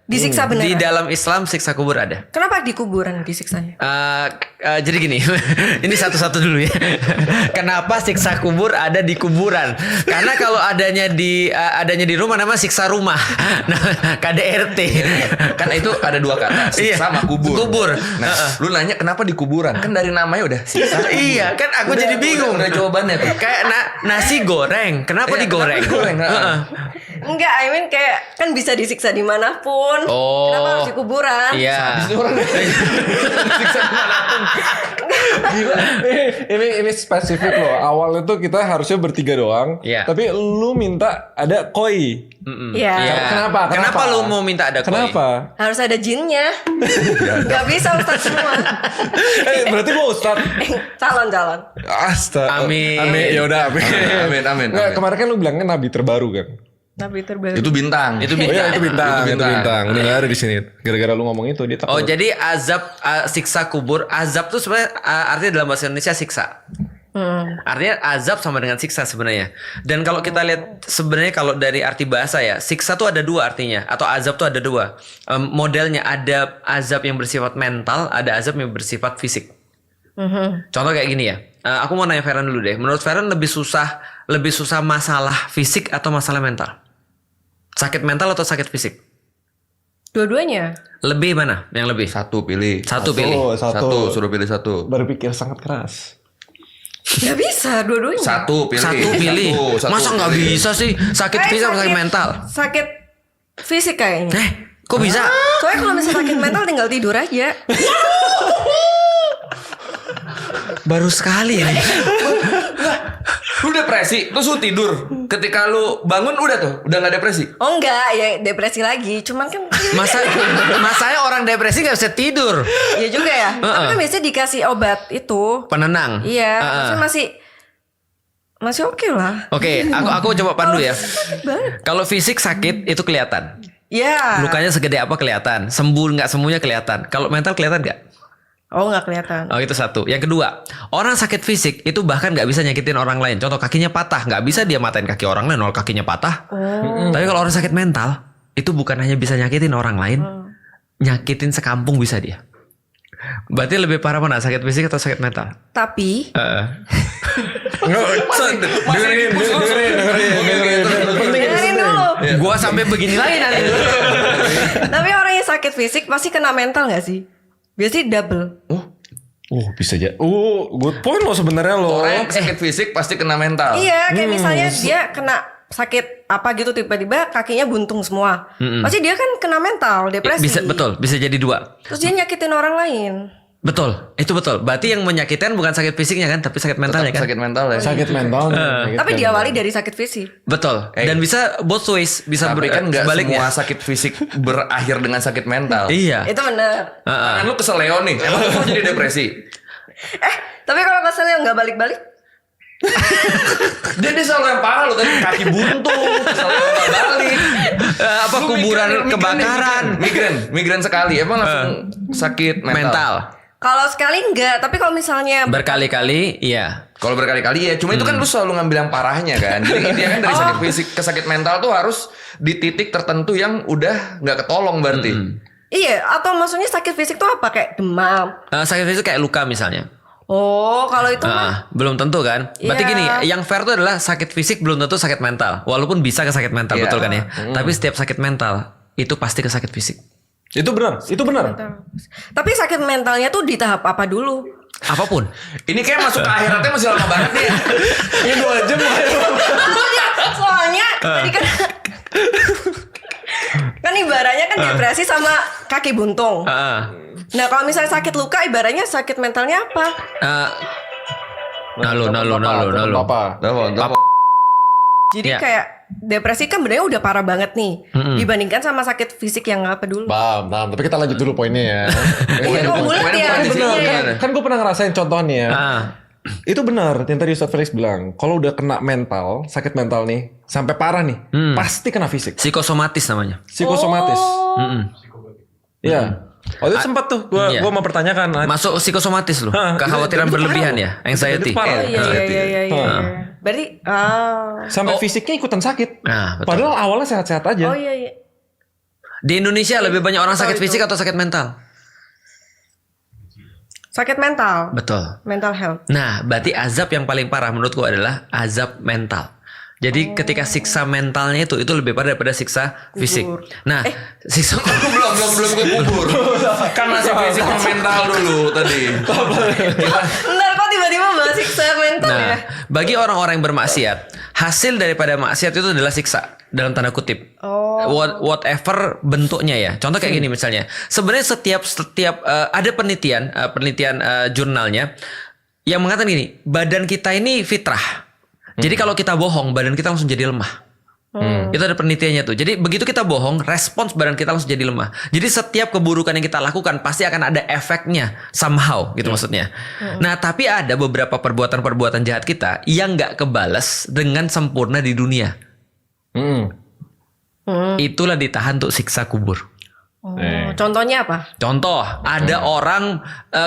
Disiksa beneran. Di dalam Islam siksa kubur ada. Kenapa di kuburan disiksanya? Jadi gini, ini satu-satu dulu ya. Kenapa siksa kubur ada di kuburan? Karena kalau adanya di rumah namanya siksa rumah. Nah, KDRT. Kan itu ada dua kata, siksa sama kubur. Kubur. Nah, lu nanya kenapa di kuburan? Kan dari namanya udah siksa. Iya, kan aku jadi bingung. Udah jawabannya tuh. Kayak nasi goreng. Kenapa digoreng? Enggak, I mean kayak kan bisa disiksa dimanapun. Oh. Kenapa harus di kuburan? Iya. Ini orang siksa dimanapun. Ini spesifik loh. Awalnya tuh kita harusnya bertiga doang. Iya. Tapi lu minta ada koi. Iya. Iya. Kenapa? Kenapa lu mau minta ada koi? Kenapa? Harus ada jinnya. Gak bisa Ustadz semua. Berarti gua ustad. Calon-calon. Astaga. Amin. Yaudah. Amin. Nggak, kemarin kan lu bilangnya nabi terbaru kan? Nabi terbaru. Itu bintang. Itu Oh iya, itu bintang. Itu bintang. Udah nggak ada di sini. Gara-gara lu ngomong itu dia takut. Oh, jadi azab siksa kubur. Azab tuh sebenarnya artinya dalam bahasa Indonesia siksa. Artinya azab sama dengan siksa sebenarnya. Dan kalau kita lihat sebenarnya kalau dari arti bahasa ya, siksa tuh ada dua artinya, atau azab tuh ada dua. Modelnya ada azab yang bersifat mental, ada azab yang bersifat fisik. Contoh kayak gini ya. Aku mau nanya Feren dulu deh. Menurut Feren lebih susah masalah fisik atau masalah mental? Sakit mental atau sakit fisik? Dua-duanya. Lebih mana? Yang lebih? Satu pilih. Satu pilih. Satu, suruh pilih satu. Berpikir sangat keras. Gak bisa dua-duanya. Satu pilih. Satu pilih. Satu Masa nggak pilih. bisa sih? Sakit Kayak fisik atau sakit mental? Sakit fisik kayaknya. Kok bisa? Soalnya kalau misalnya sakit mental tinggal tidur aja. Baru sekali ini. Lu depresi, terus lu tidur. Ketika lu bangun udah nggak depresi. Oh enggak, ya depresi lagi. Cuman kan Masanya orang depresi nggak bisa tidur. ya juga ya. Tapi kan biasanya dikasih obat itu. Penenang. Iya, maksudnya masih oke lah. Oke, aku coba pandu ya. Sakit banget. Kalau fisik sakit itu kelihatan. Ya. Lukanya segede apa kelihatan. Sembuh nggak semuanya kelihatan. Kalau mental kelihatan nggak? Oh nggak kelihatan. Oh itu satu. Yang kedua, orang sakit fisik itu bahkan nggak bisa nyakitin orang lain. Contoh kakinya patah, nggak bisa dia matain kaki orang lain kalau kakinya patah. Tapi kalau orang sakit mental itu bukan hanya bisa nyakitin orang lain, nyakitin sekampung bisa dia. Berarti lebih parah mana, sakit fisik atau sakit mental? Tapi dengerin dulu. Gua sampai begini lagi nanti. Tapi orang yang sakit fisik pasti kena mental nggak sih? Biasanya double. Bisa aja. Good point lo sebenarnya lo. Orang yang sakit fisik pasti kena mental. Iya, kayak misalnya dia kena sakit apa gitu tiba-tiba kakinya buntung semua. Pasti dia kan kena mental, depresi. Bisa jadi dua. Terus dia nyakitin orang lain. Betul, itu betul. Berarti yang menyakitkan bukan sakit fisiknya kan, tapi sakit mentalnya kan. Sakit mental ya. Sakit mental. Tapi diawali dari sakit fisik. Betul. Dan bisa both ways, bisa Tapi kan nggak sebaliknya. semua sakit fisik berakhir dengan sakit mental. Iya. Itu benar. Kan lu kesel Leo nih, emang lu jadi depresi. Tapi kalau keselnya nggak balik-balik, Dia selalu yang parah lo tadi kaki buntung, selalu nggak balik. Apa Lu kuburan kebakaran, migran sekali, emang langsung sakit mental. kalau sekali enggak. Tapi kalau misalnya berkali-kali, iya. Kalau berkali-kali ya, cuma itu kan lu selalu ngambil yang parahnya kan. Jadi intinya kan dari sakit fisik ke sakit mental tuh harus di titik tertentu yang udah nggak ketolong berarti. iya, atau maksudnya sakit fisik tuh apa kayak demam. Sakit fisik kayak luka misalnya. Oh, kalau itu mah Belum tentu kan. Berarti Iya. gini, yang fair tuh adalah sakit fisik belum tentu sakit mental. Walaupun bisa ke sakit mental, Iya. betul kan ya. Tapi setiap sakit mental itu pasti ke sakit fisik. Itu benar. Tapi sakit mentalnya tuh di tahap apa dulu? Apapun. Ini kayak masuk ke akhiratnya masih lama banget nih. Ini 2 jam. Soalnya tadi kan kan ibaratnya kan depresi sama kaki buntung. Nah kalau misalnya sakit luka ibaratnya sakit mentalnya apa? Nalu. Apa? Jadi Ya. kayak depresi kan sebenarnya udah parah banget nih dibandingkan sama sakit fisik yang apa dulu. Paham. Tapi kita lanjut dulu poinnya ya. Iya, kok bulat Poinnya ya? bukan di sini. Iya. Gimana? Kan gue pernah ngerasain contohnya ya. Itu benar yang tadi Ustadz Felix bilang. Kalau udah kena mental, sakit mental nih, sampai parah nih, pasti kena fisik. Psikosomatis namanya. Psikosomatis. Iya. Oh itu sempat tuh Iya. gue mau pertanyakan. Masuk psikosomatis loh. Kekhawatiran itu berlebihan parah ya, anxiety. Itu parah. Iya. Berarti Sampai fisiknya ikutan sakit. Nah, betul. Padahal awalnya sehat-sehat aja. oh iya. Di Indonesia lebih banyak orang sakit Tahu itu. fisik atau sakit mental? Sakit mental. Betul. Mental health. Nah, berarti azab yang paling parah menurutku adalah azab mental. Jadi ketika siksa mentalnya itu lebih parah daripada siksa fisik. Nah, siksa belum ke kubur. Kan masih fisik sama mental dulu tadi. Bentar, kok tiba-tiba bahas siksa mental ya? Nah, bagi orang-orang yang bermaksiat, hasil daripada maksiat itu adalah siksa dalam tanda kutip. Whatever bentuknya ya. Contoh kayak gini misalnya. Sebenarnya setiap ada penelitian jurnalnya yang mengatakan gini, badan kita ini fitrah. Jadi kalau kita bohong, badan kita langsung jadi lemah. Itu ada penelitiannya tuh. Jadi begitu kita bohong, respons badan kita langsung jadi lemah. Jadi setiap keburukan yang kita lakukan pasti akan ada efeknya somehow gitu maksudnya. Nah, tapi ada beberapa perbuatan-perbuatan jahat kita yang nggak kebales dengan sempurna di dunia. Itulah ditahan untuk siksa kubur. Contohnya apa? Contoh, ada orang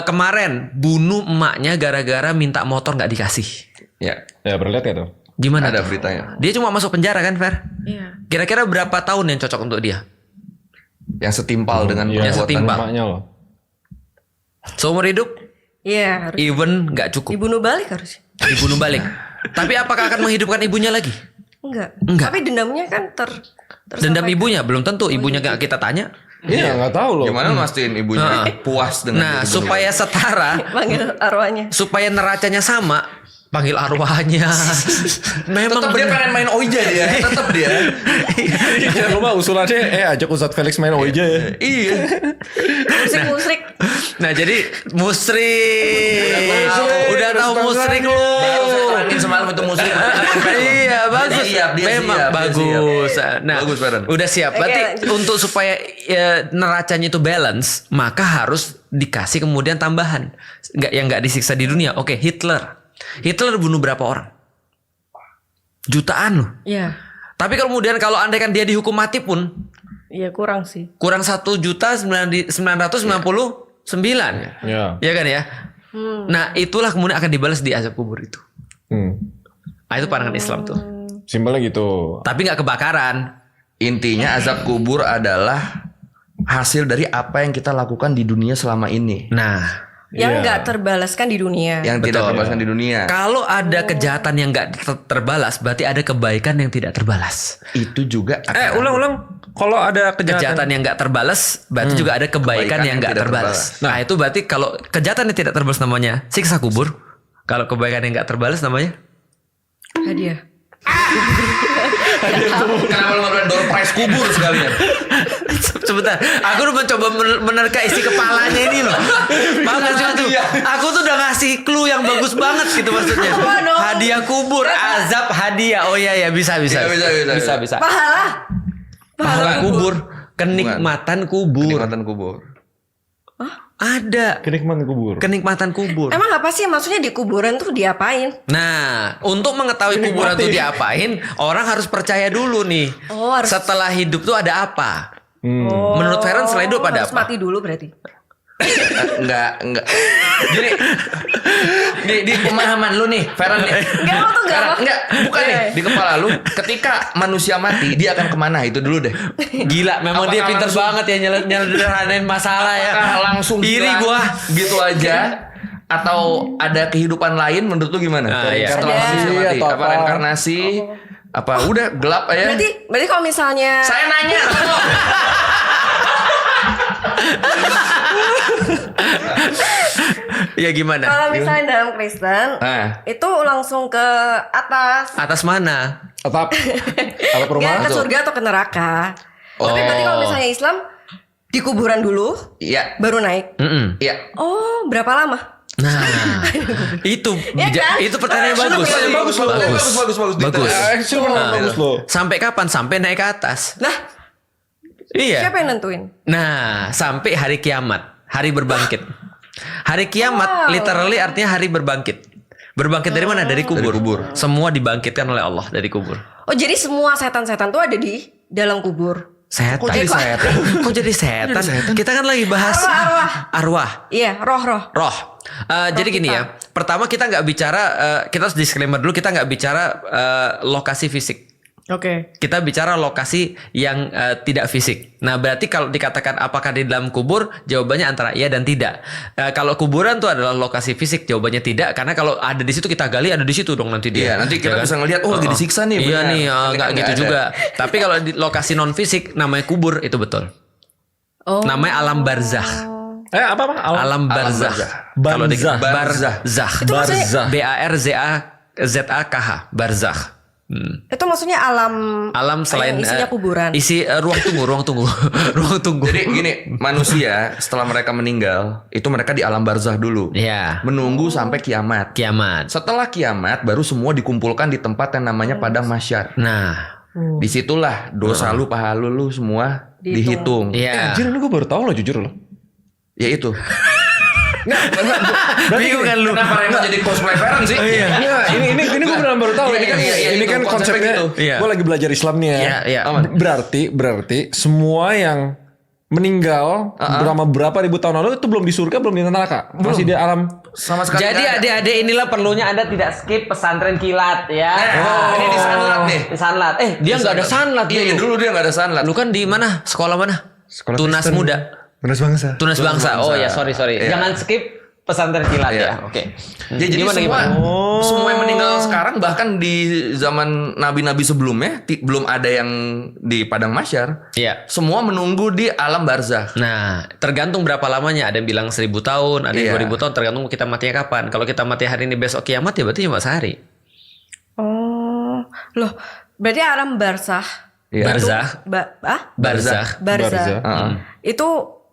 kemarin bunuh emaknya gara-gara minta motor nggak dikasih. Ya, Ya pernah lihat ya tuh. Gimana? ada tuh? beritanya. Dia cuma masuk penjara kan, Fer? Iya. Kira-kira berapa tahun yang cocok untuk dia? Yang setimpal dengan Yang perbuatan. setimpal. Emaknya loh. Seumur hidup, Iya, harus even nggak cukup. dibunuh balik harus. Dibunuh balik. Tapi apakah akan menghidupkan ibunya lagi? Enggak. Enggak. Tapi dendamnya kan Dendam tersampaikan. ibunya belum tentu. Ibunya nggak kita tanya. Iya nggak tahu loh. Gimana mastiin ibunya puas dengan Nah, dia dibunuh? supaya setara, Panggil arwahnya. supaya neracanya sama, panggil arwahnya. Memang Tetap dia benar. pengen main Oija dia. Tetap dia. Jangan lupa usulannya ajak Ustadz Felix main OJ ya. Iya. Musrik-musrik. Nah, jadi musrik. Udah tahu musrik lu. Baru saya terangin semalam itu musik. Iya, bagus. Dia Memang siap, dia bagus. Nah, Bagus, Feren. udah siap. Berarti Oke, untuk supaya neracanya itu balance, maka harus dikasih kemudian tambahan. Yang nggak disiksa di dunia. Oke, Hitler bunuh berapa orang? Jutaan loh. Iya. Tapi kemudian kalau andaikan dia dihukum mati pun Iya, kurang sih. kurang 1.999. Ya. Ya kan ya? Nah, itulah kemudian akan dibalas di azab kubur itu. Nah, itu pandangan Islam tuh. Simpelnya gitu. Tapi nggak kebakaran. Intinya azab kubur adalah hasil dari apa yang kita lakukan di dunia selama ini. Nah, Yang nggak terbalaskan di dunia. Yang tidak terbalaskan di dunia. kalau ada kejahatan yang nggak terbalas, berarti ada kebaikan yang tidak terbalas. Itu juga akan Ulang. Kalau ada Kejahatan yang nggak terbalas, berarti juga ada kebaikan yang nggak tidak terbalas. Nah, itu berarti kalau kejahatan yang tidak terbalas namanya siksa kubur. Kalau kebaikan yang nggak terbalas namanya Hadiah. Kenapa lu nggak door prize kubur sekalian? Sebentar, aku udah mencoba menerka isi kepalanya ini loh. Bagus itu. Aku tuh udah ngasih clue yang bagus banget gitu maksudnya. Apa dong? Hadiah kubur, azab hadiah. Oh iya bisa. Iya, bisa. Pahala Kubur, kenikmatan kubur. Kenikmatan kubur. Ada kenikmatan kubur. kenikmatan kubur. Emang apa sih maksudnya di kuburan tuh diapain? Nah, untuk mengetahui kuburan itu diapain, orang harus percaya dulu nih. Oh, harus- Setelah hidup tuh ada apa? Oh, Menurut Feren setelah hidup ada harus apa? mati dulu berarti. Enggak. Jadi di pemahaman lu nih, Feren nih. Enggak, aku tuh enggak. Enggak, bukan nih. Di kepala lu, ketika manusia mati, dia akan kemana? Itu dulu deh. Gila, memang dia Apakah pintar langsung- banget ya nyederhanain masalah ya. Apakah langsung iri hilang gua. gitu aja? Atau ada kehidupan lain menurut lu gimana? Ah, iya. Setelah Ada. manusia mati, Atau apa apa? reinkarnasi? Apa udah gelap aja? Berarti kalau misalnya Saya nanya. Ya gimana? kalau misalnya dalam Kristen Nah. itu langsung ke atas. Atas mana? Atap Enggak rumah. ke surga atau ke neraka. Tapi Oh. berarti kalau misalnya Islam di kuburan dulu Iya. baru naik. Mm-mm. Iya. Oh, berapa lama? Nah, itu Ya kan? itu pertanyaan yang bagus. Bagus. Bagus. Actually bagus loh. Sampai kapan? Sampai naik ke atas. Nah, Iya. siapa yang nentuin? Nah, sampai hari kiamat, hari berbangkit. Hari kiamat literally artinya hari berbangkit. Berbangkit dari mana? Dari kubur. Dari kubur. Semua dibangkitkan oleh Allah dari kubur. Oh, jadi semua setan-setan tuh ada di dalam kubur. Setan. Kok jadi setan? Kok jadi setan? Kita kan lagi bahas arwah. Iya, roh-roh. Roh. Jadi gini ya. Pertama kita nggak bicara, kita harus disclaimer dulu, kita nggak bicara lokasi fisik. Oke. Kita bicara lokasi yang tidak fisik. Nah, berarti kalau dikatakan apakah di dalam kubur, jawabannya antara iya dan tidak. Kalau kuburan tuh adalah lokasi fisik, jawabannya tidak. Karena kalau ada di situ kita gali, ada di situ dong nanti dia. Iya, nanti kita bisa ngelihat, lagi disiksa nih. Iya benar. nih, Tapi nggak kan gitu ada. juga. Tapi kalau di lokasi non fisik, namanya kubur, itu betul. Oh. Namanya alam barzakh. Apa? Alam barzakh. barzakh. Kalau di Barzakh. barzakh. Itu maksudnya- Barzakh. BARZAKH. Barzakh. Itu maksudnya alam Alam selain yang isinya kuburan. Isi ruang tunggu, ruang tunggu. Ruang tunggu. Jadi gini, manusia setelah mereka meninggal, itu mereka di alam barzah dulu. Iya. Menunggu sampai kiamat. Kiamat. Setelah kiamat, baru semua dikumpulkan di tempat yang namanya padang mahsyar. Nah, Disitulah dosa lu, pahala lu semua dihitung. iya. Anjir, ini gue baru tahu loh, jujur loh. Ya itu. Bingung kan lu? Kenapa Rema jadi cosplay Feren sih? Iya, ini gue benar baru tahu. Iya, Ini kan iya, iya, ini itu kan konsepnya konsepnya. gitu. Iya. Gue lagi belajar Islam nih ya. Iya, iya. Berarti semua yang meninggal selama berapa ribu tahun lalu itu belum di surga, belum di neraka, masih di alam. Sama sekali. Jadi nggak ada. adik-adik inilah perlunya Anda tidak skip pesantren kilat ya. Ini di Sanlat nih. Di Sanlat. Dia nggak ada sanlat Iya, dulu. dulu dia nggak ada sanlat. Lu kan di mana? Sekolah mana? Sekolah Tunas Kristen. Muda. Tunas bangsa. Tunas Bangsa. Oh ya, sorry. Iya. Jangan skip pesantren kilat Iya. ya. Oke. Ya, jadi semua yang meninggal sekarang, bahkan di zaman nabi-nabi sebelumnya belum ada yang di padang mahsyar. Iya. Semua menunggu di alam barzakh. Nah, tergantung berapa lamanya. Ada yang bilang 1000 tahun, ada yang Iya. 2000 tahun, tergantung kita matinya kapan. Kalau kita mati hari ini besok kiamat ya berarti cuma sehari. Oh, loh, berarti alam barzah. Iya. Barzakh. Barzah. Barzah. Itu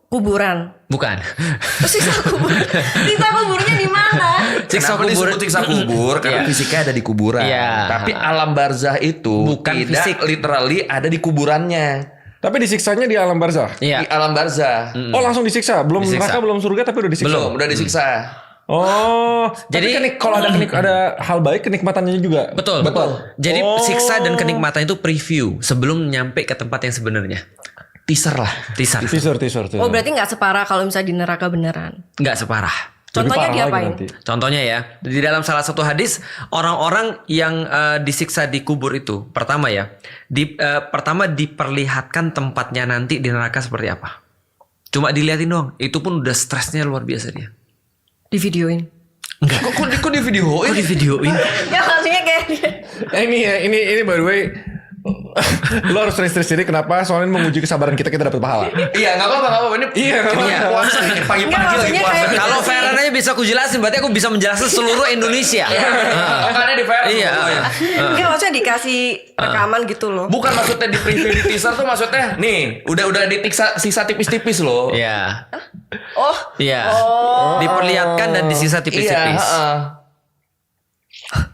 kuburan. Bukan. Terus siksa kubur. Siksa kuburnya di mana? Siksa Kenapa kubur. disebut siksa kubur? Karena Iya. fisiknya ada di kuburan. Iya. Tapi alam barzah itu Bukan tidak fisik. literally ada di kuburannya. Tapi disiksanya di alam barzah. Iya. Di alam barzah. Oh, langsung disiksa, belum Disiksa. neraka, belum surga, tapi udah disiksa. Belum, udah disiksa. Oh, Jadi- jadi kalau ada hal baik kenikmatannya juga. Betul. Jadi siksa dan kenikmatan itu preview sebelum nyampe ke tempat yang sebenarnya. Teaser lah. Teaser. Teaser. Oh, berarti nggak separah kalau misalnya di neraka beneran. Nggak separah. Contohnya Lebih parah diapain? lagi nanti. Contohnya ya, di dalam salah satu hadis orang-orang yang disiksa di kubur itu, pertama ya, pertama diperlihatkan tempatnya nanti di neraka seperti apa. Cuma dilihatin doang, itu pun udah stresnya luar biasa dia. Di videoin. Kok di video? Kok di videoin? Ya maksudnya kayak Ini by the way, lo harus stres ini kenapa? Soalnya menguji kesabaran kita dapat pahala. Iya, nggak apa-apa. Ini Iya, nggak ini apa-apa. puasa nih, pagi-pagi Nggak, lagi maksudnya puasa. kayak- Kalau Feren aja bisa aku jelasin, berarti aku bisa menjelaskan seluruh Indonesia. Oh, karena di Feren. Iya. enggak maksudnya dikasih rekaman gitu loh. Bukan maksudnya di preview di teaser tuh maksudnya nih udah ditiksa sisa tipis-tipis loh. Iya. Oh, Iya. Diperlihatkan dan disisa tipis-tipis. Iya, heeh.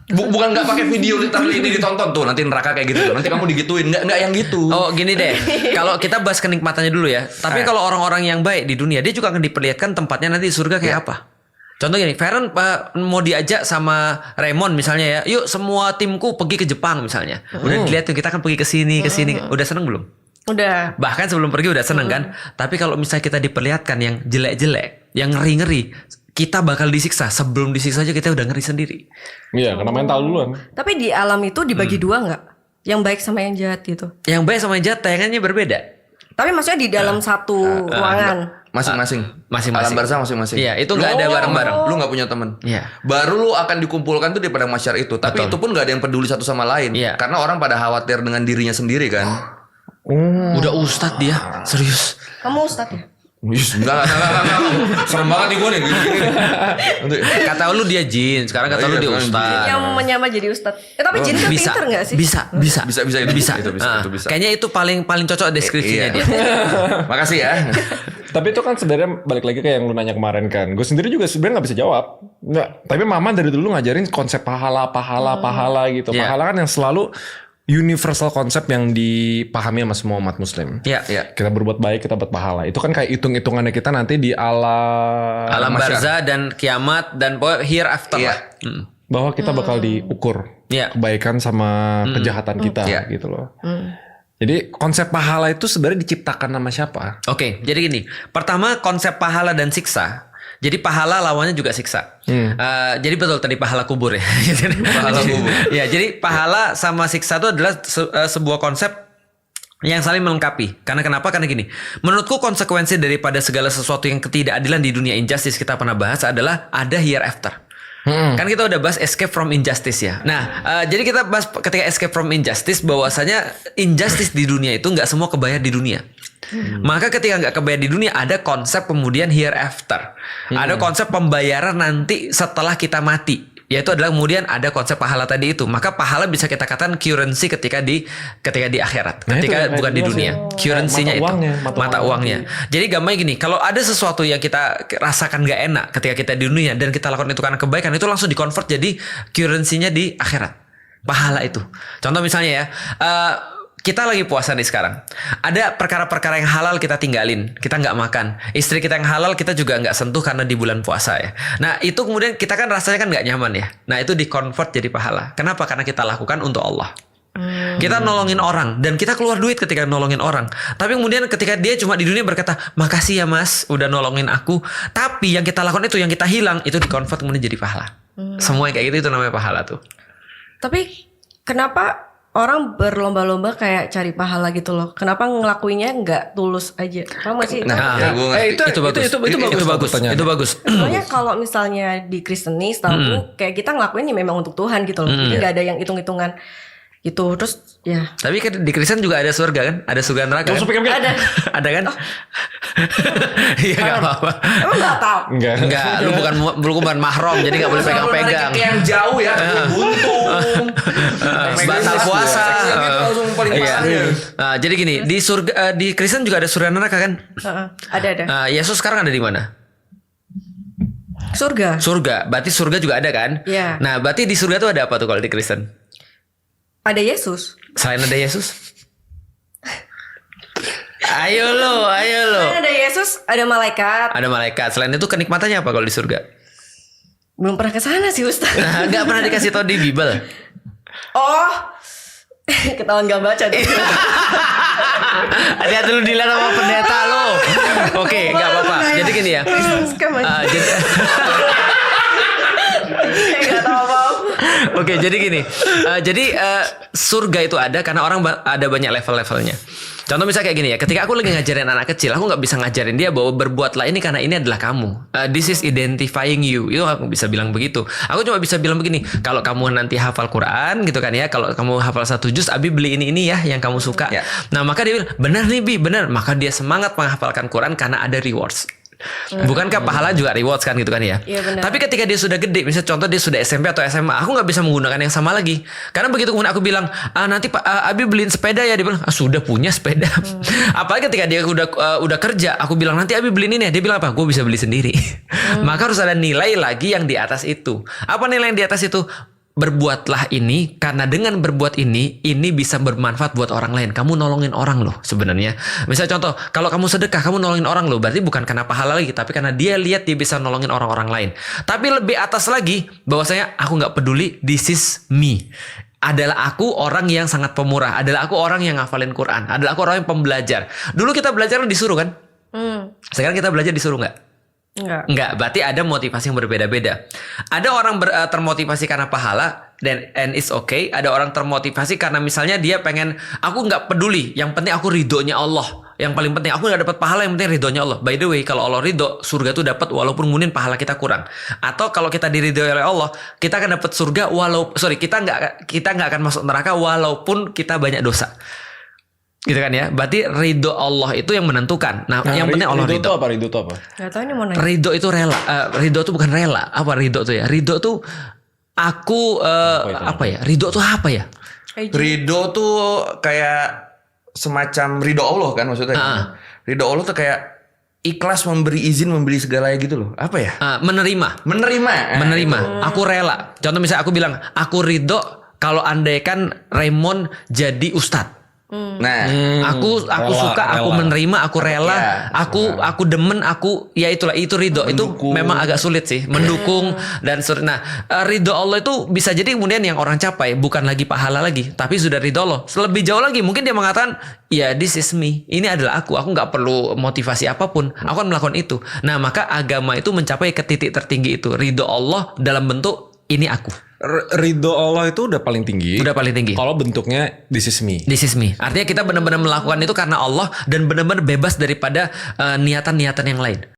Bukan nggak pakai video literally ini ditonton tuh nanti neraka kayak gitu. Nanti kamu digituin nggak yang gitu. Oh gini deh, kalau kita bahas kenikmatannya dulu ya. Tapi kalau orang-orang yang baik di dunia, dia juga akan diperlihatkan tempatnya nanti di surga kayak apa. Contoh gini, Feren mau diajak sama Raymond misalnya ya, yuk semua timku pergi ke Jepang misalnya. Udah dilihat tuh kita kan pergi ke sini, udah seneng belum? udah. Bahkan sebelum pergi udah seneng kan. Tapi kalau misalnya kita diperlihatkan yang jelek-jelek, yang ngeri-ngeri, kita bakal disiksa. Sebelum disiksa aja kita udah ngeri sendiri. Iya, karena mental duluan. Tapi di alam itu dibagi dua nggak? Yang baik sama yang jahat gitu. Yang baik sama yang jahat tayangannya berbeda. Tapi maksudnya di dalam satu ruangan. Masing-masing. Masing-masing. Alam barzah masing-masing. Iya, itu nggak ada bareng-bareng. Lu nggak punya teman. Iya. Baru lu akan dikumpulkan tuh di padang mahsyar itu. Tapi Betul. itu pun nggak ada yang peduli satu sama lain. Iya. Karena orang pada khawatir dengan dirinya sendiri kan. Udah ustadz dia, serius. Kamu ustadz ya? Wih, enggak. Serem banget nih gue nih. Gini. Nanti. Kata lu dia jin, sekarang kata lu Iya, dia sekarang ustadz. Yang menyamar jadi ustadz. Tapi jin kan Bisa, pinter nggak sih? bisa. Bisa itu. Bisa. Itu bisa, Ah, itu bisa. Kayaknya itu paling cocok deskripsinya Iya. dia. Makasih ya. Tapi itu kan sebenarnya balik lagi ke yang lu nanya kemarin kan. Gue sendiri juga sebenarnya nggak bisa jawab. Nggak. Tapi mama dari dulu ngajarin konsep pahala gitu. Iya. Pahala kan yang selalu universal konsep yang dipahami sama semua umat muslim. Iya. Iya. Kita berbuat baik, kita dapat pahala. Itu kan kayak hitung-hitungannya kita nanti di Alam Masyar. barzah dan kiamat dan hereafter Iya. lah. bahwa kita bakal diukur Iya. kebaikan sama kejahatan kita Iya. gitu loh. Jadi konsep pahala itu sebenarnya diciptakan sama siapa? Oke, jadi gini. Pertama konsep pahala dan siksa Jadi pahala lawannya juga siksa. Jadi betul tadi pahala kubur ya. Pahala kubur. Ya, jadi pahala sama siksa itu adalah sebuah konsep yang saling melengkapi. Karena kenapa? Karena gini. Menurutku konsekuensi daripada segala sesuatu yang ketidakadilan di dunia injustice kita pernah bahas adalah ada hereafter. Kan kita udah bahas escape from injustice ya. Nah, jadi kita bahas ketika escape from injustice bahwasanya injustice di dunia itu nggak semua kebayar di dunia. Maka ketika nggak kebayar di dunia ada konsep kemudian hereafter. Ada konsep pembayaran nanti setelah kita mati. Yaitu adalah kemudian ada konsep pahala tadi itu. Maka pahala bisa kita katakan currency ketika di akhirat. Ketika bukan di dunia. Currency-nya itu. Mata uangnya. Jadi gampangnya gini. Kalau ada sesuatu yang kita rasakan gak enak ketika kita di dunia. Dan kita lakukan itu karena kebaikan. Itu langsung di-convert jadi currency-nya di akhirat. Pahala itu. Contoh misalnya ya. Kita lagi puasa nih sekarang. Ada perkara-perkara yang halal kita tinggalin. Kita nggak makan. Istri kita yang halal kita juga nggak sentuh karena di bulan puasa ya. Nah itu kemudian kita kan rasanya kan nggak nyaman ya. Nah itu di-convert jadi pahala. Kenapa? Karena kita lakukan untuk Allah. Kita nolongin orang. Dan kita keluar duit ketika nolongin orang. Tapi kemudian ketika dia cuma di dunia berkata, makasih ya mas udah nolongin aku. Tapi yang kita lakukan itu, yang kita hilang, itu di-convert kemudian jadi pahala. Semua kayak gitu itu namanya pahala tuh. Tapi kenapa orang berlomba-lomba kayak cari pahala gitu loh? Kenapa ngelakuinnya nggak tulus aja? Kamu masih Itu bagus. Soalnya kalau misalnya di Kristen nih, setahu kayak kita ngelakuin ya memang untuk Tuhan gitu loh. Jadi nggak ada yang hitung-hitungan gitu. Terus ya. Tapi kan di Kristen juga ada surga kan? Ada surga neraka kan? Ada kan? Iya nggak apa-apa. Emang nggak tahu? Enggak. Lu bukan mahram, jadi nggak boleh pegang-pegang. Yang jauh ya, buntung. Batal puasa. Langsung paling Iya. Nah, jadi gini, di surga di Kristen juga ada surga neraka kan? Ada. Yesus sekarang ada di mana? Surga. Berarti surga juga ada kan? Iya. Nah, berarti di surga tuh ada apa tuh kalau di Kristen? Ada Yesus. Selain ada Yesus? Ayo lo. Selain ada Yesus, ada malaikat. Ada malaikat. Selain itu kenikmatannya apa kalau di surga? Belum pernah ke sana sih Ustaz. Nah, nggak pernah dikasih tahu di Bible. Oh, ketahuan gak baca deh. Hati-hati lu dilihat sama pendeta lo. Oke, nggak apa-apa. Jadi gini ya. Jadi Gak tahu apa-apa. Oke, jadi gini. Surga itu ada karena orang ada banyak level-levelnya. Contoh misalnya kayak gini ya. Ketika aku lagi ngajarin anak kecil, aku nggak bisa ngajarin dia bahwa berbuatlah ini karena ini adalah kamu. This is identifying you. Itu aku bisa bilang begitu. Aku cuma bisa bilang begini. Kalau kamu nanti hafal Quran gitu kan ya. Kalau kamu hafal 1 juz, Abi beli ini ya yang kamu suka. Ya. Nah maka dia bilang, benar nih Bi, benar. Maka dia semangat menghafalkan Quran karena ada rewards. Bukankah pahala juga rewards kan gitu kan ya? Iya, benar. Tapi ketika dia sudah gede, misalnya contoh dia sudah SMP atau SMA, aku nggak bisa menggunakan yang sama lagi. Karena begitu kemudian aku bilang, nanti Pak Abi beliin sepeda ya, dia bilang, sudah punya sepeda. Apalagi ketika dia udah kerja, aku bilang nanti Abi beliin ini ya, dia bilang apa? Gue bisa beli sendiri. Maka harus ada nilai lagi yang di atas itu. Apa nilai yang di atas itu? Berbuatlah ini karena dengan berbuat ini bisa bermanfaat buat orang lain. Kamu nolongin orang loh sebenarnya. Misalnya contoh, kalau kamu sedekah kamu nolongin orang loh, berarti bukan karena pahala lagi, tapi karena dia lihat dia bisa nolongin orang-orang lain. Tapi lebih atas lagi bahwasanya aku nggak peduli, this is me. Adalah aku orang yang sangat pemurah, adalah aku orang yang ngafalin Quran, adalah aku orang yang pembelajar. Dulu kita belajar disuruh kan? Sekarang kita belajar disuruh nggak? Enggak, berarti ada motivasi yang berbeda-beda. Ada orang termotivasi karena pahala and it's okay. Ada orang termotivasi karena misalnya dia pengen, aku nggak peduli, yang penting aku ridhonya Allah. Yang paling penting aku nggak dapat pahala, yang penting ridhonya Allah. By the way, kalau Allah ridho, surga tuh dapat walaupun mungkin pahala kita kurang. Atau kalau kita diridhoi oleh Allah, kita akan dapat surga kita nggak akan masuk neraka walaupun kita banyak dosa. Gitu kan ya. Berarti ridho Allah itu yang menentukan. Nah yang penting Allah ridho. Ridho itu apa? Gak tahu ini mau nanya. Ridho itu rela. Ridho itu bukan rela. Apa ridho tuh ya? Ridho tuh aku apa ya? Ridho tuh apa ya? Ridho tuh kayak semacam ridho Allah kan maksudnya. Ridho Allah tuh kayak ikhlas memberi izin membeli segalanya gitu loh. Apa ya? Menerima. Aku rela. Contoh misalnya aku bilang, aku ridho kalau andaikan Raymond jadi ustadz. Nah, Aku suka, aku menerima, aku rela, aku demen, aku ya itulah itu ridho. Mendukung. Itu memang agak sulit sih, mendukung dan nah, ridho Allah itu bisa jadi kemudian yang orang capai bukan lagi pahala lagi, tapi sudah ridho Allah. Lebih jauh lagi mungkin dia mengatakan, ya this is me, ini adalah aku nggak perlu motivasi apapun, aku akan melakukan itu. Nah, maka agama itu mencapai ke titik tertinggi itu, ridho Allah dalam bentuk ini aku. Ridho Allah itu udah paling tinggi. Udah paling tinggi. Kalau bentuknya this is me. This is me. Artinya kita benar-benar melakukan itu karena Allah dan benar-benar bebas daripada niatan-niatan yang lain.